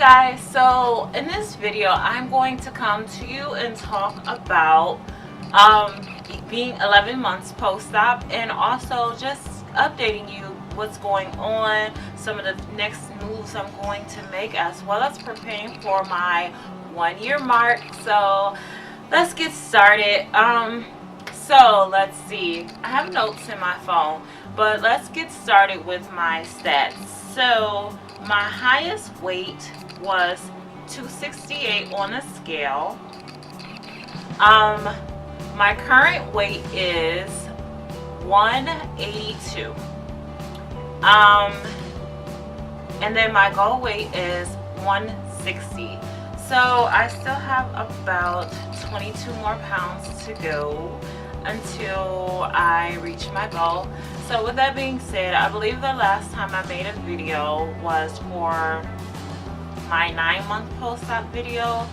guys, so in this video I'm going to come to you and talk about being 11 months post-op, and also just updating you what's going on, some of the next moves I'm going to make, as well as preparing for my 1-year mark. So let's get started. So let's see, I have notes in my phone, but let's get started with my stats. So my highest weight was 268 on the scale. My current weight is 182. And then my goal weight is 160. So I still have about 22 more pounds to go until I reach my goal. So with that being said, I believe the last time I made a video was for my 9-month post-op video,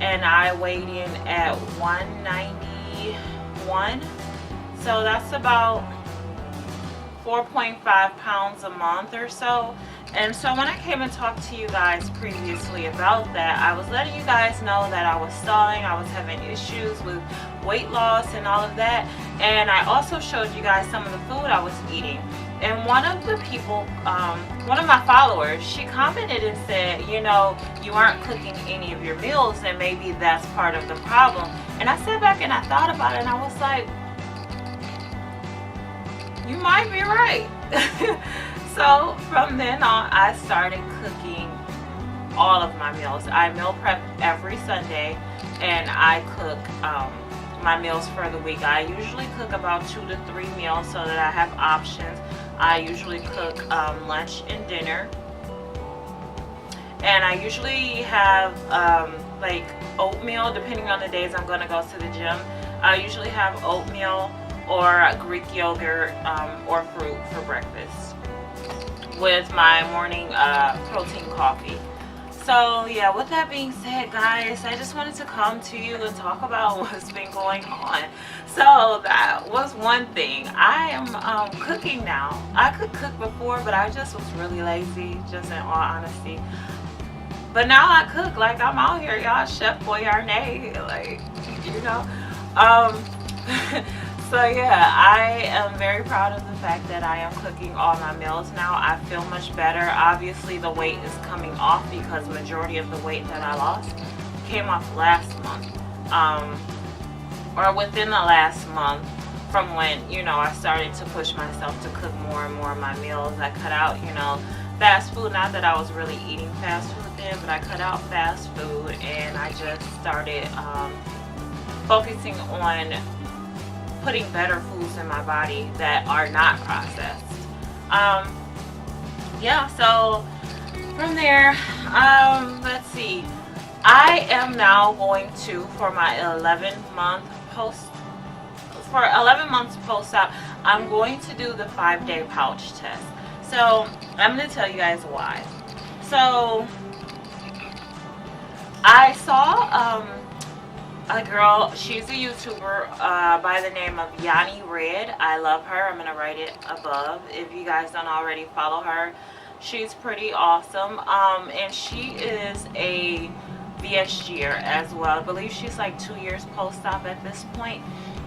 and I weighed in at 191. So that's about 4.5 pounds a month or so. And so when I came and talked to you guys previously about that, I was letting you guys know that I was stalling, I was having issues with weight loss and all of that. And I also showed you guys some of the food I was eating. And one of the people, one of my followers, she commented and said, you know, you aren't cooking any of your meals, and maybe that's part of the problem. And I sat back and I thought about it, and I was like, you might be right. So from then on, I started cooking all of my meals. I meal prep every Sunday, and I cook my meals for the week. I usually cook about 2 to 3 meals so that I have options. I usually cook lunch and dinner, and I usually have like oatmeal, depending on the days I'm going to go to the gym. I usually have oatmeal or Greek yogurt or fruit for breakfast with my morning protein coffee. So yeah, with that being said, guys, I just wanted to come to you and talk about what's been going on. So that was one thing. I am cooking now. I could cook before, but I just was really lazy, just in all honesty. But now I cook, like I'm out here, y'all, Chef Boyardee, like, you know. So yeah, I am very proud of the fact that I am cooking all my meals now. I feel much better. Obviously the weight is coming off because majority of the weight that I lost came off last month, or within the last month, from when, you know, I started to push myself to cook more and more of my meals. I cut out, you know, fast food. Not that I was really eating fast food then, but I cut out fast food, and I just started focusing on putting better foods in my body that are not processed. Yeah, so from there, let's see, I am now going to, for my 11 months post-op, I'm going to do the 5-day pouch test. So I'm going to tell you guys why. So I saw a girl, she's a YouTuber by the name of Yanni Red. I love her. I'm going to write it above if you guys don't already follow her. She's pretty awesome. And she is a VSGer as well. I believe she's like 2 years post-op at this point.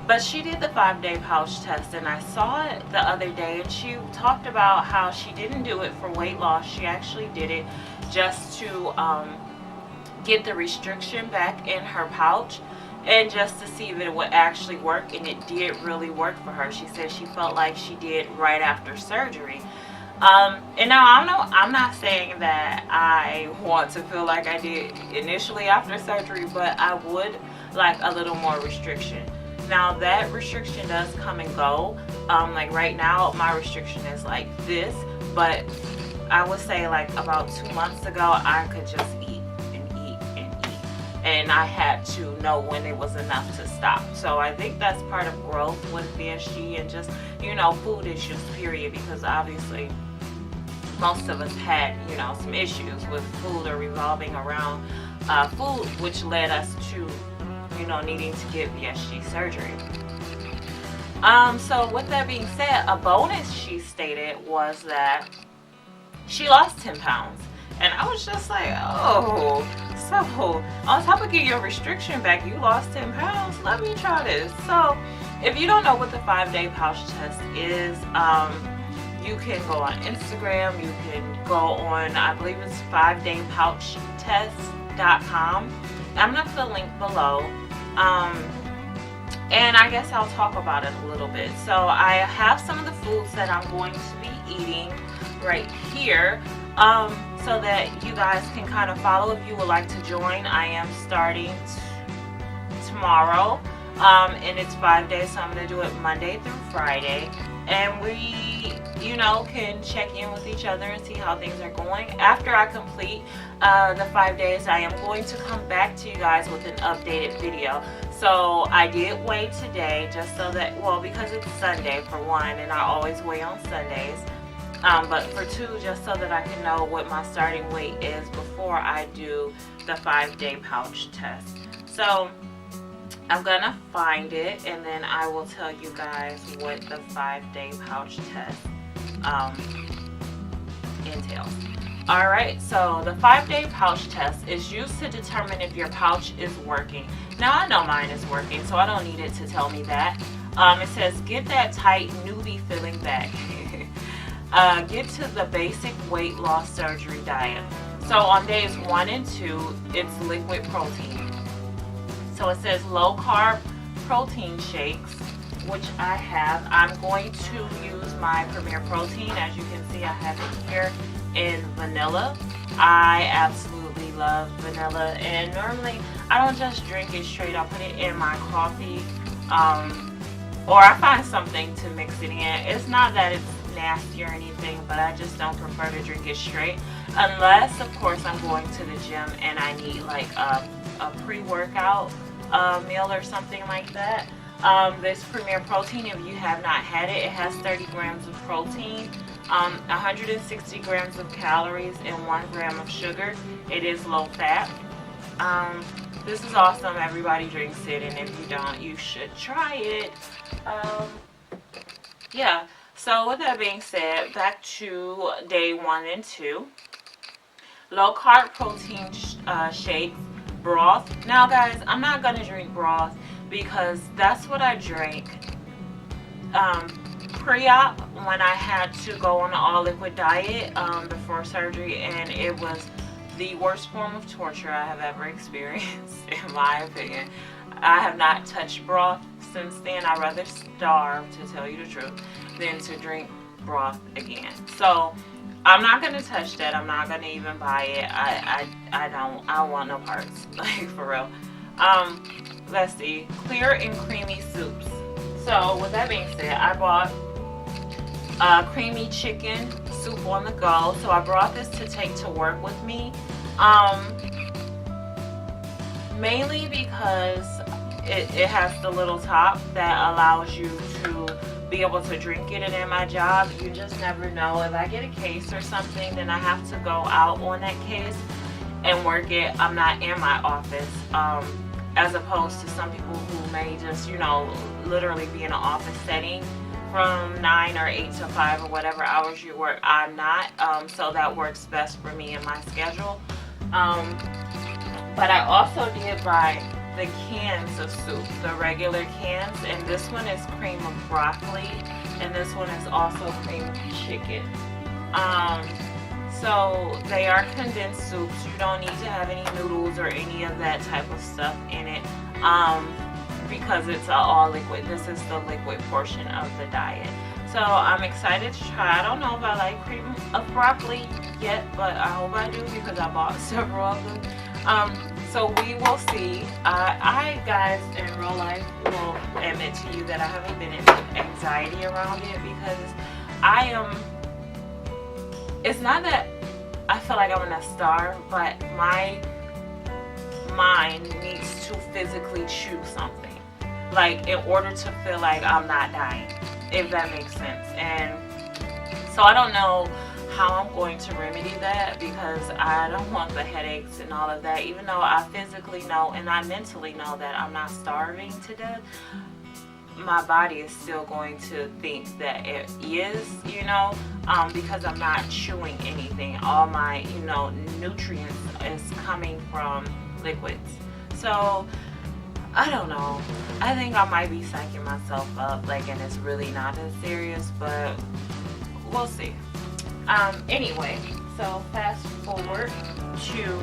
But she did the 5-day pouch test, and I saw it the other day, and she talked about how she didn't do it for weight loss. She actually did it just to get the restriction back in her pouch, and just to see if it would actually work. And it did really work for her. She said she felt like she did right after surgery. And now I'm not saying that I want to feel like I did initially after surgery, but I would like a little more restriction. Now that restriction does come and go. Like right now my restriction is like this, but I would say like about 2 months ago I could just eat, and I had to know when it was enough to stop. So I think that's part of growth with VSG, and just, you know, food issues period, because obviously most of us had, you know, some issues with food or revolving around food, which led us to, you know, needing to get VSG surgery. So with that being said, a bonus she stated was that she lost 10 pounds. And I was just like, oh, so on top of getting your restriction back, you lost 10 pounds. Let me try this. So if you don't know what the 5-day pouch test is, you can go on Instagram. You can go on, I believe it's 5daypouchtest.com. I'm going to put a link below. And I guess I'll talk about it a little bit. So I have some of the foods that I'm going to be eating right here, so that you guys can kind of follow if you would like to join. I am starting tomorrow, and it's 5 days, so I'm going to do it Monday through Friday. And we, you know, can check in with each other and see how things are going. After I complete the 5 days, I am going to come back to you guys with an updated video. So I did weigh today, just so that, well, because it's Sunday for one, and I always weigh on Sundays. But for two, just so that I can know what my starting weight is before I do the 5-day pouch test. So I'm gonna find it, and then I will tell you guys what the 5-day pouch test entails. Alright, so the 5-day pouch test is used to determine if your pouch is working. Now I know mine is working, so I don't need it to tell me that. It says, get that tight newbie feeling back. Get to the basic weight loss surgery diet. So on days 1 and 2, it's liquid protein. So it says low carb protein shakes, which I have. I'm going to use my Premier Protein. As you can see, I have it here in vanilla. I absolutely love vanilla, and normally I don't just drink it straight. I put it in my coffee, or I find something to mix it in. It's not that it's nasty or anything, but I just don't prefer to drink it straight, unless of course I'm going to the gym and I need like a pre-workout meal or something like that. This Premier Protein, if you have not had it, it has 30 grams of protein, 160 grams of calories, and 1 gram of sugar. It is low fat. This is awesome. Everybody drinks it, and if you don't, you should try it. Yeah. So with that being said, back to day 1 and 2. Low carb protein shakes, broth. Now guys, I'm not going to drink broth because that's what I drank pre-op when I had to go on an all liquid diet before surgery, and it was the worst form of torture I have ever experienced, in my opinion. I have not touched broth since then. I'd rather starve, to tell you the truth, than to drink broth again. So I'm not going to touch that. I'm not going to even buy it. I don't want no parts, like, for real. Let's see, clear and creamy soups. So with that being said, I bought creamy chicken soup on the go. So I brought this to take to work with me, mainly because it has the little top that allows you to be able to drink it. And in my job, you just never know. If I get a case or something, then I have to go out on that case and work it. I'm not in my office, as opposed to some people who may just, you know, literally be in an office setting from 9 or 8 to 5 or whatever hours you work. I'm not, so that works best for me in my schedule. But I also did buy the cans of soup, the regular cans, and this one is cream of broccoli, and this one is also cream of chicken. So they are condensed soups. You don't need to have any noodles or any of that type of stuff in it, because it's all liquid. This is the liquid portion of the diet. So I'm excited to try. I don't know if I like cream of broccoli yet, but I hope I do because I bought several of them. So we will see. I, guys, in real life will admit to you that I haven't been into anxiety around it, because I am, it's not that I feel like I'm gonna starve, but my mind needs to physically chew something, like, in order to feel like I'm not dying, if that makes sense. And so I don't know how I'm going to remedy that, because I don't want the headaches and all of that, even though I physically know and I mentally know that I'm not starving to death. my body is still going to think that it is, you know, because I'm not chewing anything. All my, you know, nutrients is coming from liquids. So I don't know. I think I might be psyching myself up, like, and it's really not as serious, but we'll see. Anyway, so fast forward to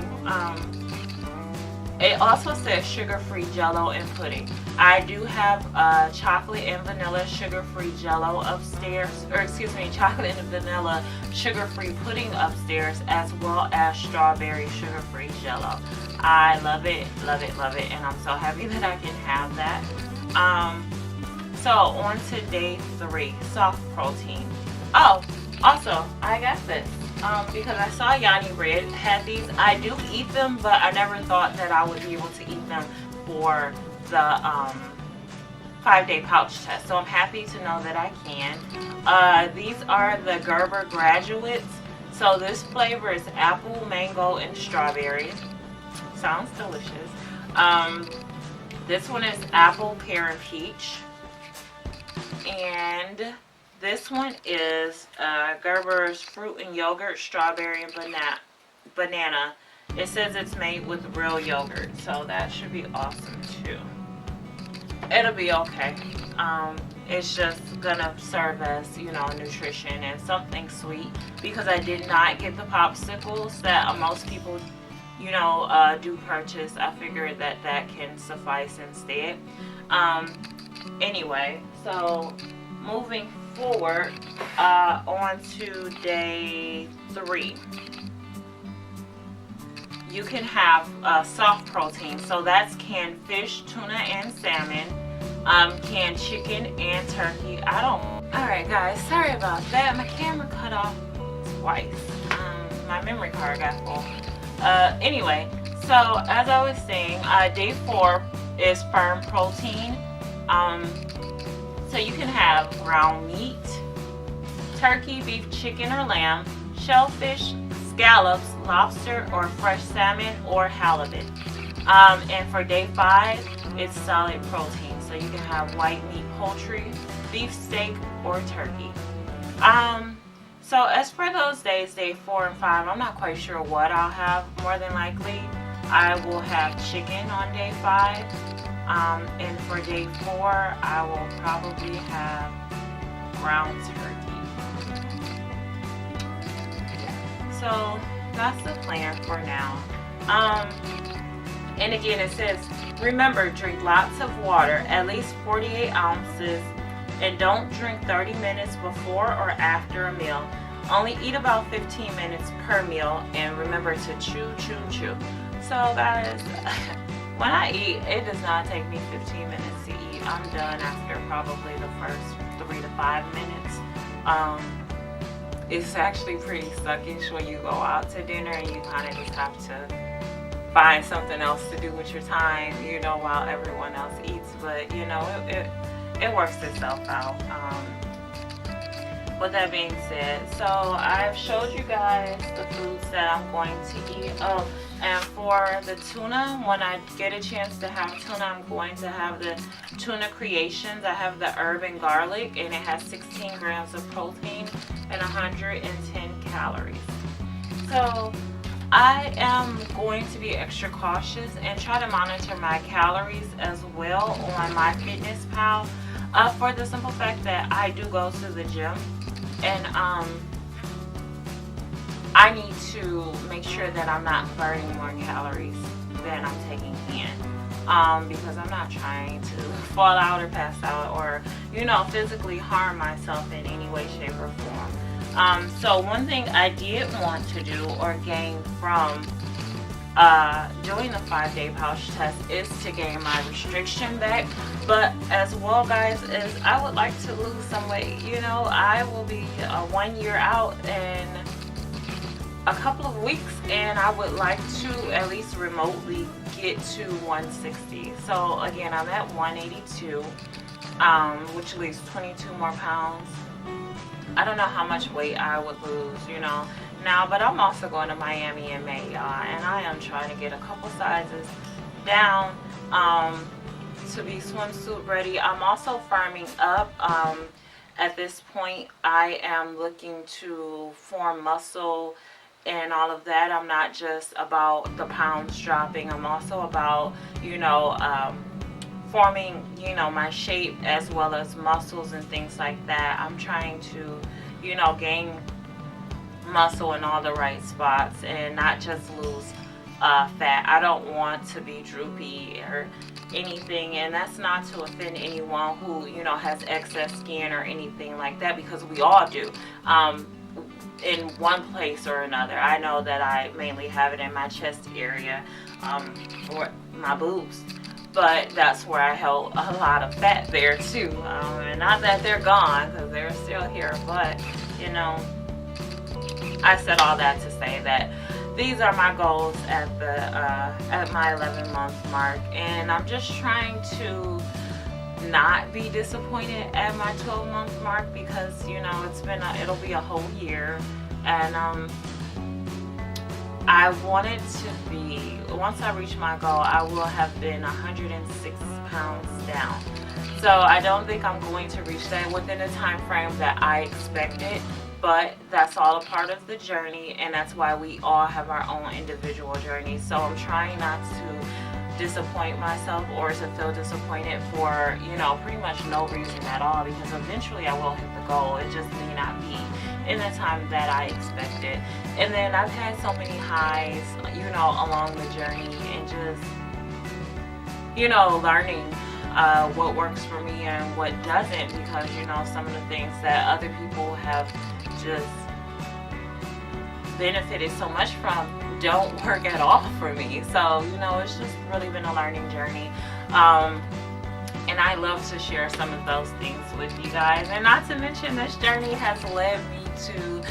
it also says sugar-free jello and pudding. I do have chocolate and vanilla sugar-free jello upstairs, or excuse me, chocolate and vanilla sugar-free pudding upstairs, as well as strawberry sugar-free jello. I love it, love it, love it, and I'm so happy that I can have that. So on to day 3, soft protein. Oh, also, I got this. Because I saw Yanni Red had these. I do eat them, but I never thought that I would be able to eat them for the 5-day pouch test. So I'm happy to know that I can. These are the Gerber Graduates. So this flavor is apple, mango, and strawberry. Sounds delicious. This one is apple, pear, and peach. And this one is Gerber's fruit and yogurt, strawberry, and banana. It says it's made with real yogurt, so that should be awesome too. It'll be okay. It's just gonna serve as, you know, nutrition and something sweet, because I did not get the popsicles that most people, you know, do purchase. I figured that that can suffice instead. Anyway, so moving forward on to day 3, you can have soft protein. So that's canned fish, tuna, and salmon, canned chicken and turkey. Alright guys, sorry about that. My camera cut off twice. My memory card got full. Anyway, so as I was saying, day 4 is firm protein. So you can have ground meat, turkey, beef, chicken, or lamb, shellfish, scallops, lobster, or fresh salmon, or halibut. And for day 5, it's solid protein. So you can have white meat, poultry, beef steak, or turkey. So as for those days, day 4 and 5, I'm not quite sure what I'll have. More than likely, I will have chicken on day 5. And for day 4, I will probably have ground turkey. So that's the plan for now. And again, it says, remember, drink lots of water, at least 48 ounces, and don't drink 30 minutes before or after a meal. Only eat about 15 minutes per meal, and remember to chew, chew, chew. So guys, when I eat, it does not take me 15 minutes to eat. I'm done after probably the first 3 to 5 minutes. It's actually pretty suckish when you go out to dinner and you kind of just have to find something else to do with your time, you know, while everyone else eats. But you know, it works itself out. With that being said, so I've showed you guys the foods that I'm going to eat. Oh, and for the tuna, when I get a chance to have tuna, I'm going to have the Tuna Creations. I have the herb and garlic, and it has 16 grams of protein and 110 calories. So I am going to be extra cautious and try to monitor my calories as well on MyFitnessPal, for the simple fact that I do go to the gym, and I need to make sure that I'm not burning more calories than I'm taking in, because I'm not trying to fall out or pass out or, you know, physically harm myself in any way, shape, or form. So one thing I did want to do or gain from doing the 5-day pouch test is to gain my restriction back. But as well, guys, is I would like to lose some weight. You know, I will be 1 year out in a couple of weeks, and I would like to at least remotely get to 160. So again, I'm at 182, which leaves 22 more pounds. I don't know how much weight I would lose, you know, now, but I'm also going to Miami in May, y'all, and I am trying to get a couple sizes down. to be swimsuit ready. I'm also firming up. At this point, I am looking to form muscle and all of that. I'm not just about the pounds dropping. I'm also about, forming, my shape as well as muscles and things like that. I'm trying to, gain muscle in all the right spots and not just lose fat. I don't want to be droopy or anything, and that's not to offend anyone who has excess skin or anything like that, because we all do, in one place or another. I know that I mainly have it in my chest area, or my boobs, but that's where I held a lot of fat there too, and not that they're gone, because they're still here, but I said all that to say that these are my goals at my 11-month mark, and I'm just trying to not be disappointed at my 12-month mark, because it'll be a whole year, and I wanted to be, once I reach my goal, I will have been 106 pounds down. So I don't think I'm going to reach that within the time frame that I expected. But that's all a part of the journey, and that's why we all have our own individual journey. So I'm trying not to disappoint myself or to feel disappointed for, pretty much no reason at all, because eventually I will hit the goal. It just may not be in the time that I expected. And then I've had so many highs, along the journey, and just, learning what works for me and what doesn't, because some of the things that other people have just benefited so much from don't work at all for me. So it's just really been a learning journey, and I love to share some of those things with you guys. And not to mention, this journey has led me to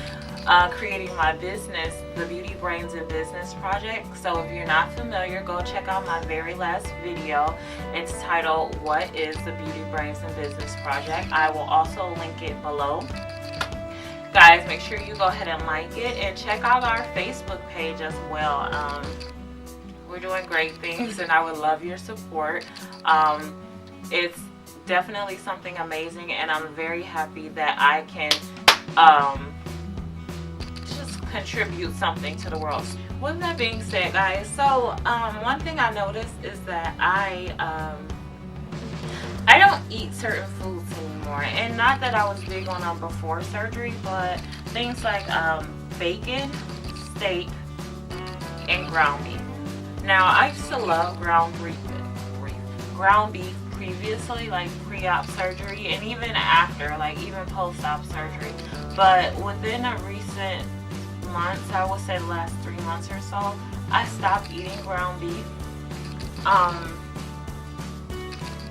creating my business, the Beauty Brains and Business Project. So if you're not familiar, go check out my very last video. It's titled, What is the Beauty Brains and Business Project? I will also link it below. Guys, make sure you go ahead and like it, and check out our Facebook page as well. We're doing great things, and I would love your support. It's definitely something amazing, and I'm very happy that I can contribute something to the world. With that being said, guys, so one thing I noticed is that I don't eat certain foods anymore, and not that I was big on them before surgery, but things like bacon, steak, and ground beef. Now, I used to love ground beef previously, like pre-op surgery, and even after, like even post-op surgery. But within a recent months, I would say the last 3 months or so, I stopped eating ground beef.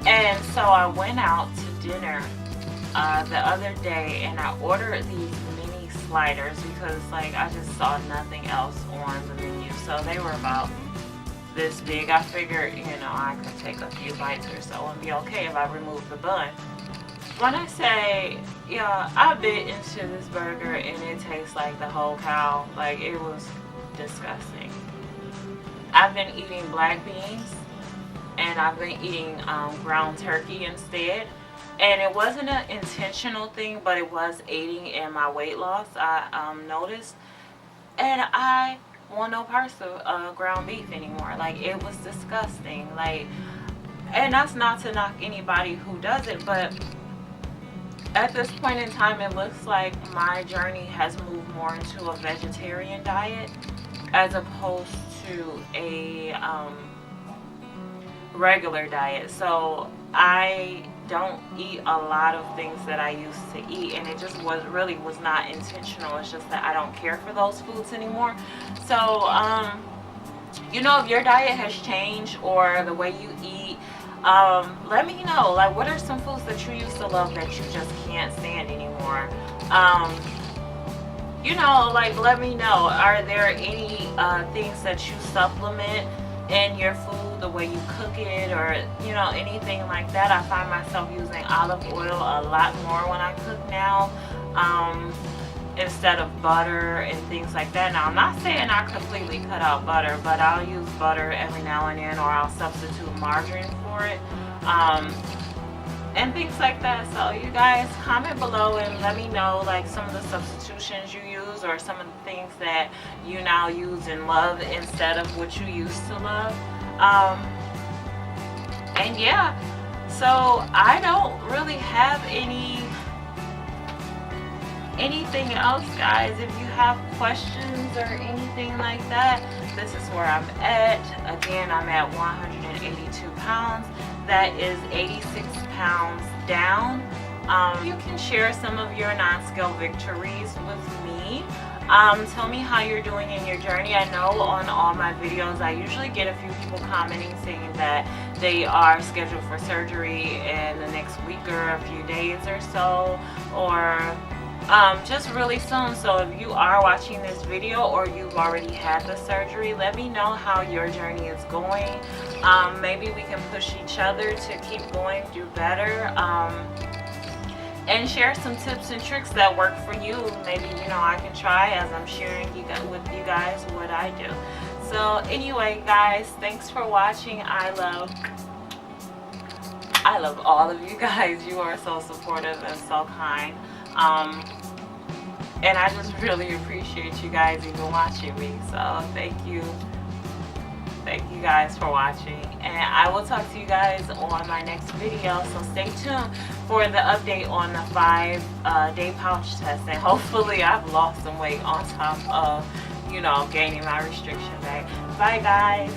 And so I went out to dinner the other day, and I ordered these mini sliders because I just saw nothing else on the menu. So they were about this big. I figured, I could take a few bites or so and be okay if I removed the bun. When I say, I bit into this burger and it tastes like the whole cow. Like, it was disgusting. I've been eating black beans, and I've been eating ground turkey instead. And it wasn't an intentional thing, but it was aiding in my weight loss, I noticed. And I want no parts of ground beef anymore. Like, it was disgusting. Like, and that's not to knock anybody who does it, but at this point in time, it looks like my journey has moved more into a vegetarian diet as opposed to a regular diet. So I don't eat a lot of things that I used to eat, and it just was not intentional. It's just that I don't care for those foods anymore. So if your diet has changed or the way you eat, let me know. Like, what are some foods that you used to love that you just can't stand anymore? Let me know. Are there any things that you supplement in your food, the way you cook it, or anything like that? I find myself using olive oil a lot more when I cook now, instead of butter and things like that. Now, I'm not saying I completely cut out butter, but I'll use butter every now and then, or I'll substitute margarine for it. and things like that. So you guys comment below and let me know like some of the substitutions you use, or some of the things that you now use and love instead of what you used to love. And yeah, so I don't really have anything else, guys. If you have questions or anything like that, this is where I'm at. Again, I'm at 182 pounds. That is 86 pounds down. You can share some of your non-scale victories with me. Tell me how you're doing in your journey. I know on all my videos I usually get a few people commenting saying that they are scheduled for surgery in the next week or a few days or so, or just really soon. So if you are watching this video or you've already had the surgery, let me know how your journey is going. Maybe we can push each other to keep going, do better, and share some tips and tricks that work for you. Maybe, you know, I can try as I'm sharing with you guys what I do. So anyway, guys, thanks for watching. I love all of you guys. You are so supportive and so kind. And I just really appreciate you guys even watching me. So thank you guys for watching, and I will talk to you guys on my next video. So stay tuned for the update on the 5-day pouch test, and hopefully I've lost some weight on top of, you know, gaining my restriction back. Bye guys.